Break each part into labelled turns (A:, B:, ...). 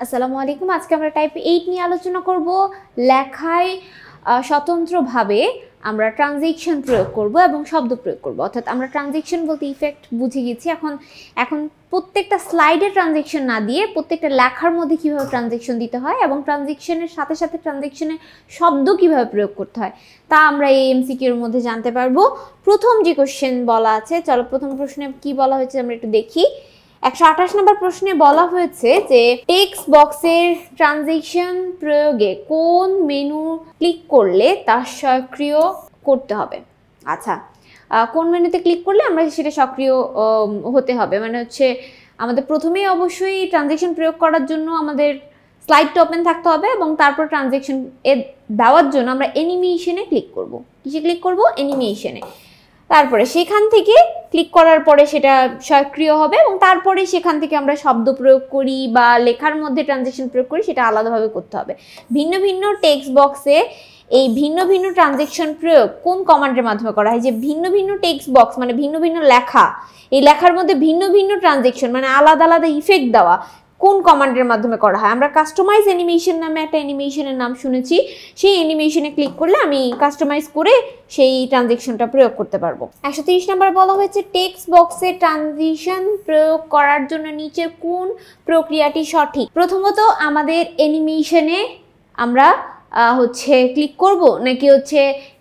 A: আসসালামু আলাইকুম। আজকে আমরা টাইপ 8 নিয়ে আলোচনা করব। লেখায় স্বতন্ত্রভাবে আমরা ট্রানজিশন প্রয়োগ করব এবং শব্দ প্রয়োগ করব। অর্থাৎ আমরা ট্রানজিশন বলতে ইফেক্ট বুঝে গেছি। এখন প্রত্যেকটা স্লাইডে ট্রানজিশন না দিয়ে প্রত্যেকটা লেখার মধ্যে কিভাবে ট্রানজিশন দিতে হয় এবং ট্রানজিশনের সাথে সাথে ট্রানজিশনের শব্দ কিভাবে প্রয়োগ করতে হয় তা আমরা এই এমসিকিউর মধ্যে জানতে পারবো। প্রথম যে কোশ্চেন বলা আছে, চলো প্রথম প্রশ্নে কি বলা হয়েছে আমরা একটু দেখি। 128 নম্বর প্রশ্নে বলা হয়েছে যে টেক্সট বক্সের ট্রানজিশন প্রয়োগে কোন মেনু ক্লিক করলে তা সক্রিয় করতে হবে। আচ্ছা, কোন মেনুতে ক্লিক করলে আমরা সেটা সক্রিয় হতে হবে, মানে হচ্ছে আমাদের প্রথমেই অবশ্যই ট্রানজিশন প্রয়োগ করার জন্য আমাদের স্লাইডটা ওপেন থাকতে হবে এবং তারপর ট্রানজিশন দেওয়ার জন্য আমরা অ্যানিমেশনে ক্লিক করব। কিসে ক্লিক করব? অ্যানিমেশনে। তারপরে সেখান থেকে ক্লিক করার পরে সেটা সক্রিয় হবে এবং তারপরে সেখান থেকে আমরা শব্দ প্রয়োগ করি বা লেখার মধ্যে ট্রানজিশন প্রয়োগ করি, সেটা আলাদাভাবে করতে হবে। ভিন্ন ভিন্ন টেক্সট বক্সে এই ভিন্ন ভিন্ন ট্রানজিশন প্রয়োগ কোন কমান্ডের মাধ্যমে করা হয়? যে ভিন্ন ভিন্ন টেক্সট বক্স মানে ভিন্ন ভিন্ন লেখা, এই লেখার মধ্যে ভিন্ন ভিন্ন ট্রানজিশন মানে আলাদা আলাদা ইফেক্ট দেওয়া কোন কমান্ডের মাধ্যমে করা হয়? আমরা কাস্টমাইজ অ্যানিমেশন নামে একটা অ্যানিমেশনের নাম শুনেছি। সেই অ্যানিমেশনে ক্লিক করলে আমি কাস্টমাইজ করে সেই ট্রানজিশনটা প্রয়োগ করতে পারবো। 130 নম্বর বলা হয়েছে টেক্সট বক্সে ট্রানজিশন প্রয়োগ করার জন্য নিচের কোন প্রক্রিয়াটি সঠিক? প্রথমত আমাদের অ্যানিমেশনে আমরা ক্লিক করব, নাকি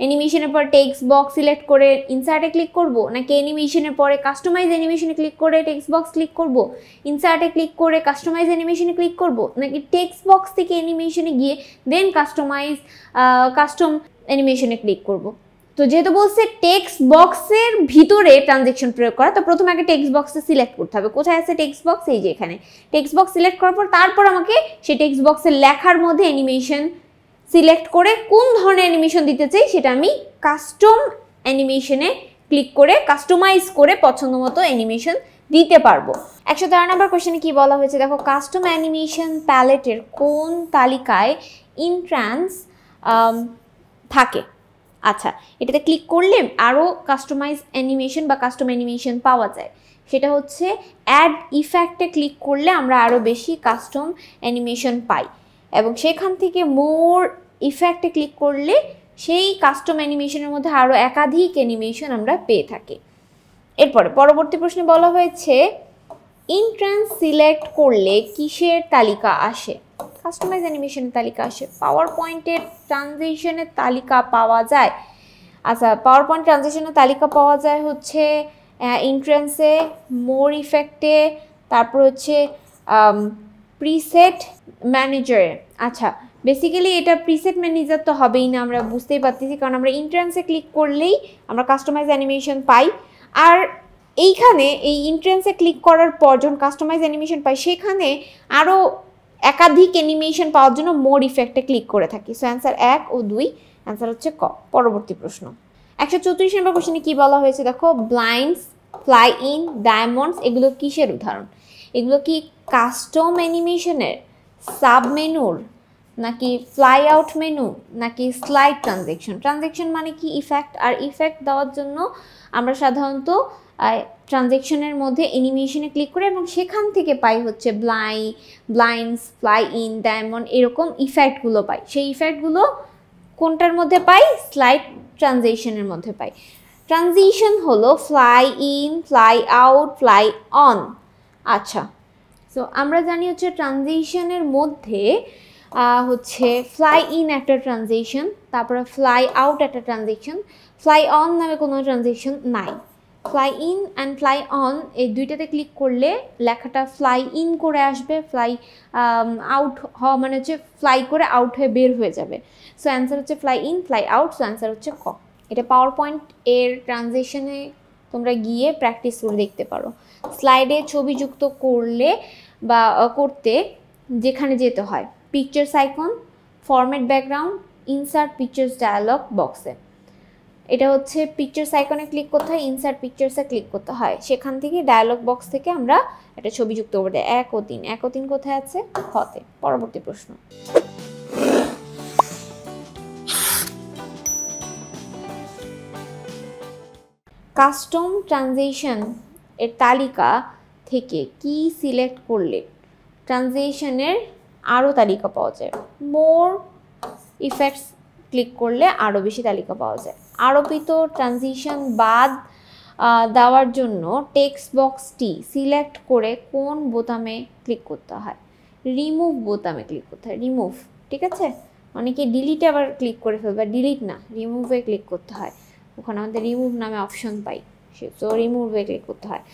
A: অ্যানিমেশনের পর টেক্সট বক্স সিলেক্ট করে ইনসার্টে ক্লিক করব, নাকি অ্যানিমেশনের পরে কাস্টমাইজ অ্যানিমেশনে ক্লিক করে টেক্সট বক্স ক্লিক করব, ইনসার্টে ক্লিক করে কাস্টমাইজ অ্যানিমেশনে ক্লিক করব, নাকি টেক্সট বক্স থেকে অ্যানিমেশনে গিয়ে দেন কাস্টম অ্যানিমেশনে ক্লিক করব? তো যেহেতু বলছে টেক্সট বক্সের ভিতরে ট্রানজিশন প্রয়োগ করা, তো প্রথমে আগে টেক্সট বক্সে সিলেক্ট করতে হবে। কোথায় আছে টেক্সট বক্স? এই যে এখানে। টেক্সট বক্স সিলেক্ট করার পর তারপর আমাকে সেই টেক্সট বক্সের লেখার মধ্যে অ্যানিমেশন সিলেক্ট করে কোন ধরনের অ্যানিমেশন দিতে চাই সেটা আমি কাস্টম অ্যানিমেশনে ক্লিক করে কাস্টমাইজ করে পছন্দ মতো অ্যানিমেশন দিতে পারবো। 113 নম্বর কোশ্চেনে কি বলা হয়েছে দেখো, কাস্টম অ্যানিমেশন প্যালেটের কোন তালিকায় ইন্ট্রান্স থাকে? আচ্ছা, এটাতে ক্লিক করলে আরও কাস্টমাইজ অ্যানিমেশন বা কাস্টম অ্যানিমেশন পাওয়া যায়। সেটা হচ্ছে অ্যাড ইফেক্টে ক্লিক করলে আমরা আরও বেশি কাস্টম অ্যানিমেশন পাই এবং সেখান থেকে মোর ইফেক্টে ক্লিক করলে সেই কাস্টম অ্যানিমেশনের মধ্যে আরও একাধিক অ্যানিমেশন আমরা পেয়ে থাকি। এরপরে পরবর্তী প্রশ্নে বলা হয়েছে ইন্ট্রান্স সিলেক্ট করলে কিসের তালিকা আসে? কাস্টমাইজ অ্যানিমেশনের তালিকা আসে। পাওয়ার পয়েন্টের ট্রানজিশনের তালিকা পাওয়া যায়। আচ্ছা, পাওয়ার পয়েন্ট ট্রানজিশনের তালিকা পাওয়া যায় হচ্ছে ইন্ট্রান্সে, মোর ইফেক্টে, তারপর হচ্ছে প্রিসেট ম্যানেজারে। আচ্ছা, বেসিক্যালি এটা প্রিসেট ম্যানেজার তো হবেই না, আমরা বুঝতেই পারতেছি, কারণ আমরা ইন্ট্রান্সে ক্লিক করলেই আমরা কাস্টমাইজ অ্যানিমেশন পাই। আর এইখানে এই ইন্ট্রান্সে ক্লিক করার পর যখন কাস্টমাইজ অ্যানিমেশন পাই সেখানে আরও একাধিক অ্যানিমেশন পাওয়ার জন্য মোর ইফেক্টে ক্লিক করে থাকি। সো অ্যান্সার 1 ও 2, অ্যান্সার হচ্ছে ক। পরবর্তী প্রশ্ন 134 নম্বর কোশ্চেনে কি বলা হয়েছে দেখো, ব্লাইন্ডস, ফ্লাই ইন, ডায়মন্ডস এগুলো কিসের উদাহরণ? এগুলো কি কাস্টম অ্যানিমেশনের, সাব মেনুর, নাকি ফ্লাই আউট মেনু, নাকি স্লাইড ট্রানজেকশন? ট্রানজেকশন মানে কি ইফেক্ট, আর ইফেক্ট দেওয়ার জন্য আমরা সাধারণত ট্রানজেকশনের মধ্যে অ্যানিমেশনে ক্লিক করি এবং সেখান থেকে পাই হচ্ছে ব্লাইন্ডস, ফ্লাই ইন, ডায়মন্ড এরকম ইফেক্টগুলো পাই। সেই ইফেক্টগুলো কোনটার মধ্যে পাই? স্লাইড ট্রানজিশনের মধ্যে পাই। ট্রানজিশন হলো fly in, fly out, fly on. আচ্ছা, সো আমরা জানি হচ্ছে ট্রানজিশনের মধ্যে ফ্লাই ইন একটা ট্রানজিশন, তারপরে ফ্লাই আউট একটা ট্রানজিশন, ফ্লাই অন নামে কোনো ট্রানজিশন নাই। Fly in and fly on এই দুইটাতে ক্লিক করলে লেখাটা ফ্লাই ইন করে আসবে, ফ্লাই আউট হওয়া মানে হচ্ছে ফ্লাই করে আউট হয়ে বের হয়ে যাবে। সো অ্যান্সার হচ্ছে fly in, fly out. So answer হচ্ছে ক। এটা পাওয়ার পয়েন্ট এর ট্রানজিশনে তোমরা গিয়ে প্র্যাকটিস করে দেখতে পারো। স্লাইডে ছবি যুক্ত করলে বা করতে যেখানে যেতে হয় pictures icon, format background, insert pictures dialog বক্সে। এটা হচ্ছে পিকচার্স আইকনে ক্লিক করতে হয়, ইনসার্ট পিকচার্সে ক্লিক করতে হয়, সেখান থেকে ডায়ালগ বক্স থেকে আমরা একটা ছবি যুক্ত করতে। 1 ও 3, 1 ও 3 কোথায় আছে? হতে। পরবর্তী প্রশ্ন কাস্টম ট্রানজিশন এর তালিকা থেকে কি সিলেক্ট করলে ট্রানজিশনের আরও তালিকা পাওয়া যায়। মোর ইফেক্টস ক্লিক করলে আরও বেশি তালিকা পাওয়া যায়। আরোপিত ট্রানজিশন বাদ দেওয়ার জন্য টেক্সট বক্সটি সিলেক্ট করে কোন বোতামে ক্লিক করতে হয়? রিমুভ বোতামে ক্লিক করতে হয়। রিমুভ, ঠিক আছে। অনেকে ডিলিটে আবার ক্লিক করে ফেলবে, ডিলিট না, রিমুভে ক্লিক করতে হয়। ওখানে আমাদের রিমুভ নামে অপশন পাই, সো রিমুভে ক্লিক করতে হয়।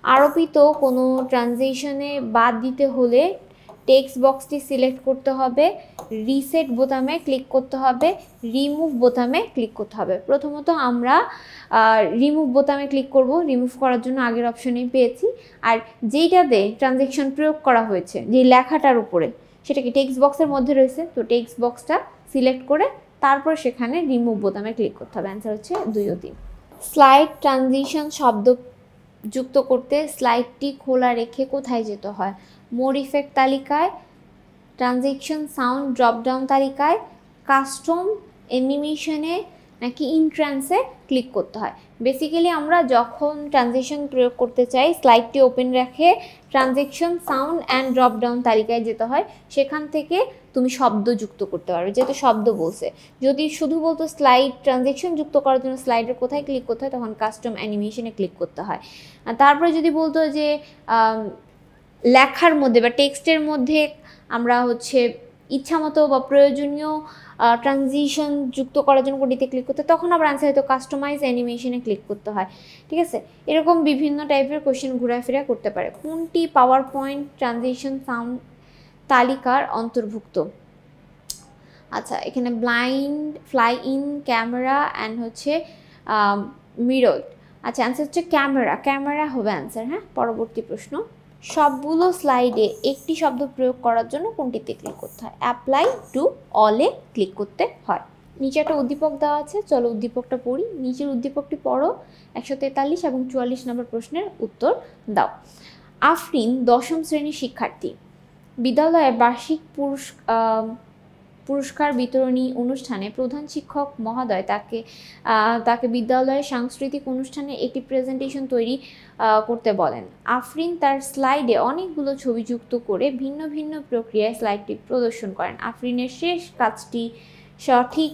A: আরোপিত কোনো ট্রানজিশনে বাদ দিতে হলে টেক্সট বক্সটি সিলেক্ট করতে হবে, রিসেট বোতামে ক্লিক করতে হবে, রিমুভ বোতামে ক্লিক করতে হবে। প্রথমত আমরা রিমুভ বোতামে ক্লিক করব। রিমুভ করার জন্য আগের অপশনেই পেয়েছি। আর যেইটাতে ট্রানজ্যাকশন প্রয়োগ করা হয়েছে, যে লেখাটার উপরে, সেটা কি টেক্সট বক্সের মধ্যে রয়েছে, তো টেক্সট বক্সটা সিলেক্ট করে তারপর সেখানে রিমুভ বোতামে ক্লিক করতে হবে। অ্যান্সার হচ্ছে 2 ও 3। স্লাইড ট্রানজিশন শব্দ যুক্ত করতে স্লাইডটি খোলা রেখে কোথায় যেতে হয়? মোর ইফেক্ট তালিকায়, ট্রানজেকশন সাউন্ড ড্রপডাউন তালিকায়, কাস্টম অ্যানিমেশনে, নাকি ইন্ট্রান্সে ক্লিক করতে হয়? বেসিক্যালি আমরা যখন ট্রানজেকশন প্রয়োগ করতে চাই, স্লাইডটি ওপেন রেখে ট্রানজেকশন সাউন্ড অ্যান্ড ড্রপডাউন তালিকায় যেতে হয়। সেখান থেকে তুমি শব্দ যুক্ত করতে পারবে, যেহেতু শব্দ বলছে। যদি শুধু বলতো স্লাইড ট্রানজেকশন যুক্ত করার জন্য স্লাইডের কোথায় ক্লিক করতে হয়, তখন কাস্টম অ্যানিমেশনে ক্লিক করতে হয়। আর তারপরে যদি বলতো যে লেখার মধ্যে বা টেক্সটের মধ্যে আমরা হচ্ছে ইচ্ছামতো বা প্রয়োজনীয় ট্রানজিশন যুক্ত করার জন্য কোনটিতে ক্লিক করতে, তখন আবার আনসার হয়তো কাস্টমাইজ অ্যানিমেশনে ক্লিক করতে হয়, ঠিক আছে। এরকম বিভিন্ন টাইপের কোশ্চেন ঘোরাফেরা করতে পারে। কোনটি পাওয়ার পয়েন্ট ট্রানজিশন সাউন্ড তালিকার অন্তর্ভুক্ত? আচ্ছা, এখানে blind, fly in, camera and হচ্ছে মিরর। আচ্ছা, অ্যান্সার হচ্ছে ক্যামেরা। ক্যামেরা হবে অ্যান্সার। হ্যাঁ, পরবর্তী প্রশ্ন। সবগুলো স্লাইডে একটি শব্দ প্রয়োগ করার জন্য কোনটিতে ক্লিক করতে হয়? অ্যাপ্লাই টু অলে ক্লিক করতে হয়। নিচে একটা উদ্দীপক দেওয়া আছে, চলো উদ্দীপকটা পড়ি। নিচের উদ্দীপকটি পড়ো, 143 এবং 44 নম্বর প্রশ্নের উত্তর দাও। আফরিন 10ম শ্রেণীর শিক্ষার্থী। বিদ্যালয়ের বার্ষিক পুরস্কার বিতরণী অনুষ্ঠানে প্রধান শিক্ষক মহোদয় তাকে বিদ্যালয়ের সাংস্কৃতিক অনুষ্ঠানে একটি প্রেজেন্টেশন তৈরি করতে বলেন। আফরিন তার স্লাইডে অনেকগুলো ছবি যুক্ত করে ভিন্ন ভিন্ন প্রক্রিয়ায় স্লাইডটি প্রদর্শন করেন। আফরিনের শেষ কাজটি সঠিক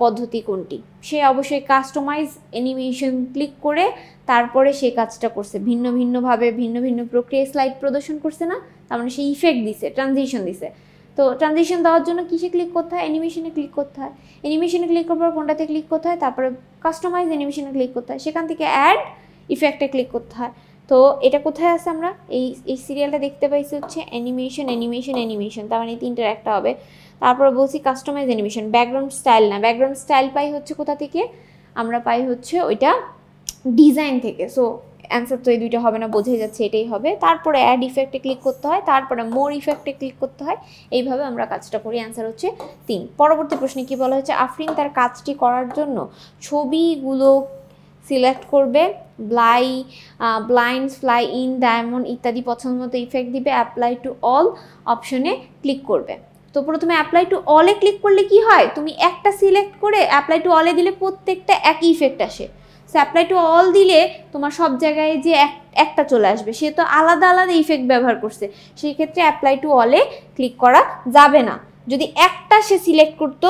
A: পদ্ধতি কোনটি? সে অবশ্যই কাস্টমাইজ অ্যানিমেশন ক্লিক করে তারপরে সে কাজটা করছে। ভিন্ন ভিন্নভাবে ভিন্ন ভিন্ন প্রক্রিয়ায় স্লাইড প্রদর্শন করছে না, তার মানে সে ইফেক্ট দিছে, ট্রানজিশন দিছে। তো ট্রানজিশন দেওয়ার জন্য কিসে ক্লিক করতে হয়? অ্যানিমেশনে ক্লিক করতে হয়। অ্যানিমেশনে ক্লিক করার পর কোনটাতে ক্লিক করতে হয়? তারপরে কাস্টমাইজ অ্যানিমেশনে ক্লিক করতে হয়। সেখান থেকে অ্যাড ইফেক্টে ক্লিক করতে হয়। তো এটা কোথায় আছে? আমরা এই সিরিয়ালটা দেখতে পাইছি হচ্ছে অ্যানিমেশন অ্যানিমেশন অ্যানিমেশন, তার মানে এই তিনটার একটা হবে। তারপরে বলছি কাস্টমাইজ অ্যানিমেশন। ব্যাকগ্রাউন্ড স্টাইল না, ব্যাকগ্রাউন্ড স্টাইল পাই হচ্ছে কোথা থেকে? আমরা পাই হচ্ছে ওইটা ডিজাইন থেকে। সো অ্যান্সার তো এই দুইটা হবে না, বোঝাই যাচ্ছে এটাই হবে। তারপরে অ্যাড ইফেক্টে ক্লিক করতে হয়, তারপরে মোর ইফেক্টে ক্লিক করতে হয়। এইভাবে আমরা কাজটা করি। অ্যান্সার হচ্ছে 3। পরবর্তী প্রশ্নে কি বলা হচ্ছে? আফরিন তার কাজটি করার জন্য ছবিগুলো সিলেক্ট করবে, ব্লাইন্ড, ফ্লাই ইন, ডায়মন্ড ইত্যাদি পছন্দ মতো ইফেক্ট দিবে, অ্যাপ্লাই টু অল অপশনে ক্লিক করবে। তো প্রথমে অ্যাপ্লাই টু অলে ক্লিক করলে কি হয়? তুমি একটা সিলেক্ট করে অ্যাপ্লাই টু অলে দিলে প্রত্যেকটা একই ইফেক্ট আসে। সো অ্যাপ্লাই টু অল দিলে তোমার সব জায়গায় যে একটা চলে আসবে, সে তো আলাদা আলাদা ইফেক্ট ব্যবহার করছে, সেই ক্ষেত্রে অ্যাপ্লাই টু অলে ক্লিক করা যাবে না। যদি একটা সে সিলেক্ট করতো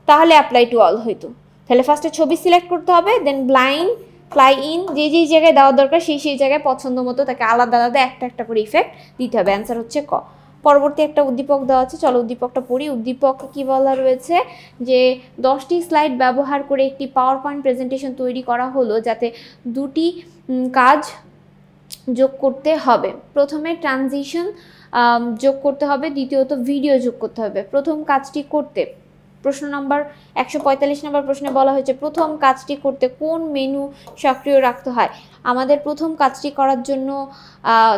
A: তাহলে অ্যাপ্লাই টু অল হইতো। তাহলে ফার্স্টে ছবি সিলেক্ট করতে হবে, দেন ব্লাইন্ড, ফ্লাই ইন, যেই জায়গায় দেওয়া দরকার সেই জায়গায় পছন্দ মতো তাকে আলাদা আলাদা একটা করে ইফেক্ট দিতে হবে। অ্যান্সার হচ্ছে ক। পরবর্তী একটা উদ্দীপক দেওয়া আছে, চলো উদ্দীপকটা পড়ি। উদ্দীপক কি বলা রয়েছে? যে 10টি স্লাইড ব্যবহার করে একটি পাওয়ার পয়েন্ট প্রেজেন্টেশন তৈরি করা হলো, যাতে দুটি কাজ যোগ করতে হবে। প্রথমে ট্রানজিশন যোগ করতে হবে, দ্বিতীয়ত ভিডিও যোগ করতে হবে। প্রথম কাজটি করতে প্রশ্ন নম্বর 145 নম্বর প্রশ্নে বলা হয়েছে প্রথম কাজটি করতে কোন মেনু সক্রিয় রাখতে হয়? আমাদের প্রথম কাজটি করার জন্য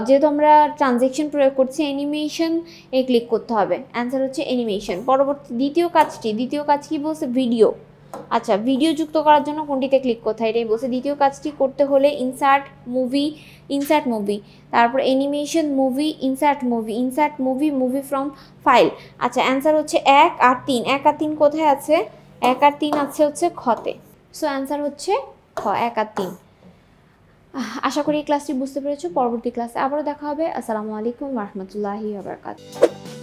A: যেহেতু আমরা ট্রানজেকশন প্রয়োগ করছি, অ্যানিমেশন এ ক্লিক করতে হবে। অ্যান্সার হচ্ছে অ্যানিমেশন। পরবর্তী দ্বিতীয় কাজ কি বলছে? ভিডিও। আচ্ছা, ভিডিও যুক্ত করার জন্য কোনটিতে ক্লিক করতে হয়? এটাই বলছে। দ্বিতীয় কাজটি করতে হলে ইনসার্ট মুভি, তারপর animation movie, insert movie from file. আচ্ছা, অ্যান্সার হচ্ছে 1 আর 3। 1 আর 3 কোথায় আছে? 1 আর 3 আছে হচ্ছে খতে। সো অ্যান্সার হচ্ছে খ, 1 আর 3। আশা করি এই ক্লাসটি বুঝতে পেরেছো। পরবর্তী ক্লাসে আবারও দেখা হবে। আসসালামু আলাইকুম ওয়া রাহমাতুল্লাহি ওয়া বারাকাতুহু।